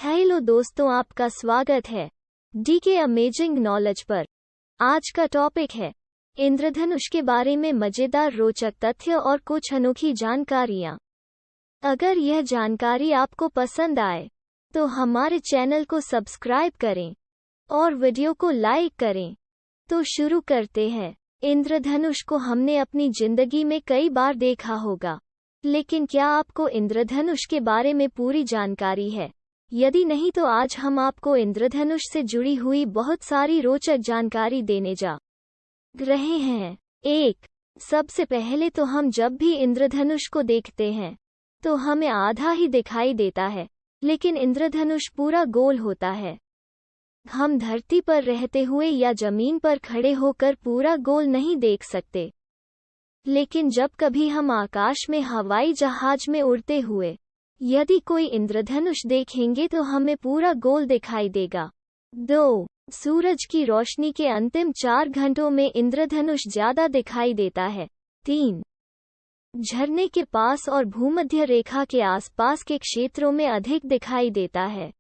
Hello दोस्तों, आपका स्वागत है डीके अमेजिंग नॉलेज पर। आज का टॉपिक है इंद्रधनुष के बारे में मजेदार रोचक तथ्य और कुछ अनोखी जानकारियाँ। अगर यह जानकारी आपको पसंद आए तो हमारे चैनल को सब्सक्राइब करें और वीडियो को लाइक करें। तो शुरू करते हैं। इंद्रधनुष को हमने अपनी जिंदगी में कई बार देखा होगा, लेकिन क्या आपको इंद्रधनुष के बारे में पूरी जानकारी है? यदि नहीं तो आज हम आपको इंद्रधनुष से जुड़ी हुई बहुत सारी रोचक जानकारी देने जा रहे हैं। 1. सबसे पहले तो हम जब भी इंद्रधनुष को देखते हैं तो हमें आधा ही दिखाई देता है, लेकिन इंद्रधनुष पूरा गोल होता है। हम धरती पर रहते हुए या जमीन पर खड़े होकर पूरा गोल नहीं देख सकते, लेकिन जब कभी हम आकाश में हवाई जहाज में उड़ते हुए यदि कोई इंद्रधनुष देखेंगे तो हमें पूरा गोल दिखाई देगा। 2. सूरज की रोशनी के अंतिम 4 घंटों में इंद्रधनुष ज्यादा दिखाई देता है। 3. झरने के पास और भूमध्य रेखा के आसपास के क्षेत्रों में अधिक दिखाई देता है।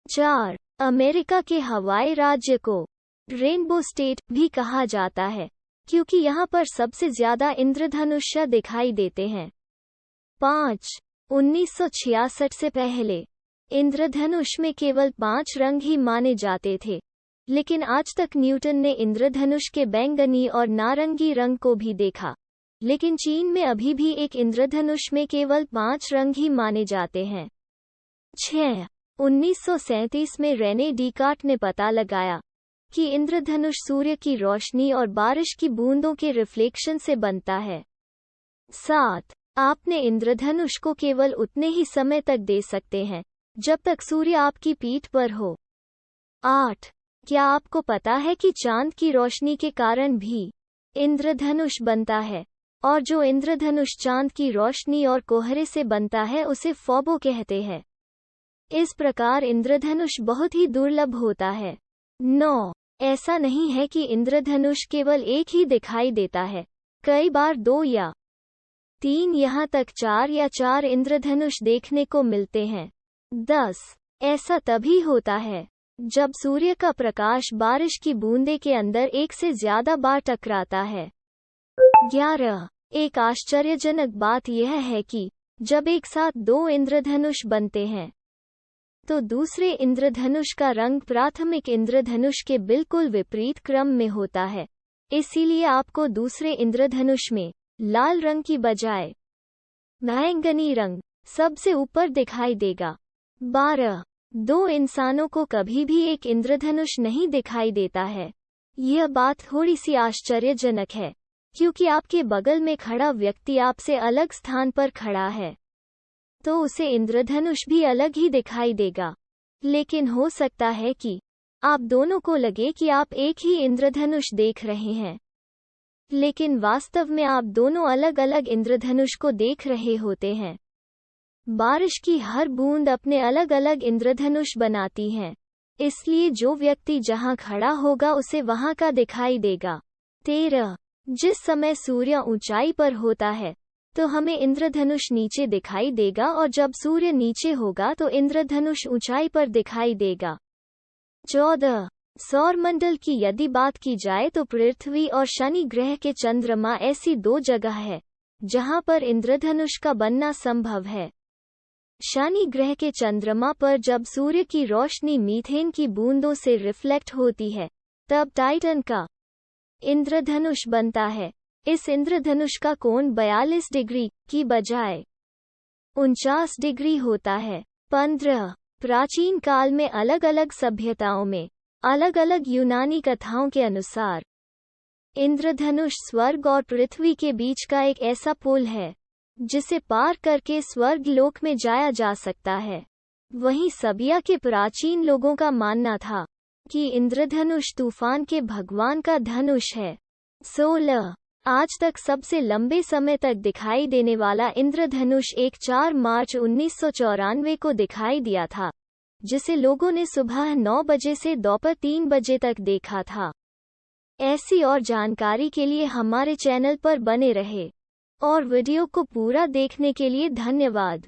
4. अमेरिका के हवाई राज्य को रेनबो स्टेट भी कहा जाता है, क्योंकि यहाँ पर सबसे ज्यादा इंद्रधनुष दिखाई देते हैं। 5. 1966 से पहले इंद्रधनुष में केवल 5 रंग ही माने जाते थे, लेकिन आज तक न्यूटन ने इंद्रधनुष के बैंगनी और नारंगी रंग को भी देखा। लेकिन चीन में अभी भी एक इंद्रधनुष में केवल 5 रंग ही माने जाते हैं। 6. 1937 में रेने डिकार्ट ने पता लगाया कि इंद्रधनुष सूर्य की रोशनी और बारिश की बूंदों के रिफ्लेक्शन से बनता है। 7. आपने इंद्रधनुष को केवल उतने ही समय तक दे सकते हैं जब तक सूर्य आपकी पीठ पर हो। 8. क्या आपको पता है कि चांद की रोशनी के कारण भी इंद्रधनुष बनता है, और जो इंद्रधनुष चांद की रोशनी और कोहरे से बनता है उसे फोबो कहते हैं। इस प्रकार इंद्रधनुष बहुत ही दुर्लभ होता है। 9. ऐसा नहीं है कि इंद्रधनुष केवल एक ही दिखाई देता है, कई बार 2 या 3 यहाँ तक 4 या 4 इंद्रधनुष देखने को मिलते हैं। 10. ऐसा तभी होता है जब सूर्य का प्रकाश बारिश की बूंदे के अंदर एक से ज्यादा बार टकराता है। 11. एक आश्चर्यजनक बात यह है कि जब एक साथ 2 इंद्रधनुष बनते हैं तो दूसरे इंद्रधनुष का रंग प्राथमिक इंद्रधनुष के बिल्कुल विपरीत क्रम में होता है। इसीलिए आपको दूसरे इंद्रधनुष में लाल रंग की बजाय बैंगनी रंग सबसे ऊपर दिखाई देगा। 12. 2 इंसानों को कभी भी एक इंद्रधनुष नहीं दिखाई देता है। यह बात थोड़ी सी आश्चर्यजनक है, क्योंकि आपके बगल में खड़ा व्यक्ति आपसे अलग स्थान पर खड़ा है, तो उसे इंद्रधनुष भी अलग ही दिखाई देगा। लेकिन हो सकता है कि आप दोनों को लगे कि आप एक ही इंद्रधनुष देख रहे हैं, लेकिन वास्तव में आप दोनों अलग अलग इंद्रधनुष को देख रहे होते हैं। बारिश की हर बूंद अपने अलग अलग इंद्रधनुष बनाती है, इसलिए जो व्यक्ति जहां खड़ा होगा उसे वहां का दिखाई देगा। 13. जिस समय सूर्य ऊंचाई पर होता है तो हमें इंद्रधनुष नीचे दिखाई देगा, और जब सूर्य नीचे होगा तो इंद्रधनुष ऊंचाई पर दिखाई देगा। 14. सौरमंडल की यदि बात की जाए तो पृथ्वी और शनि ग्रह के चंद्रमा ऐसी 2 जगह है जहां पर इंद्रधनुष का बनना संभव है। शनि ग्रह के चंद्रमा पर जब सूर्य की रोशनी मीथेन की बूंदों से रिफ्लेक्ट होती है तब टाइटन का इंद्रधनुष बनता है। इस इंद्रधनुष का कोण 42 डिग्री की बजाय 49 डिग्री होता है। 15. प्राचीन काल में अलग अलग सभ्यताओं में अलग अलग यूनानी कथाओं के अनुसार इंद्रधनुष स्वर्ग और पृथ्वी के बीच का एक ऐसा पुल है जिसे पार करके स्वर्ग लोक में जाया जा सकता है। वहीं सबिया के प्राचीन लोगों का मानना था कि इंद्रधनुष तूफान के भगवान का धनुष है। 16. आज तक सबसे लंबे समय तक दिखाई देने वाला इंद्रधनुष 4 मार्च 1994 को दिखाई दिया था, जिसे लोगों ने सुबह 9 बजे से दोपहर 3 बजे तक देखा था। ऐसी और जानकारी के लिए हमारे चैनल पर बने रहे और वीडियो को पूरा देखने के लिए धन्यवाद।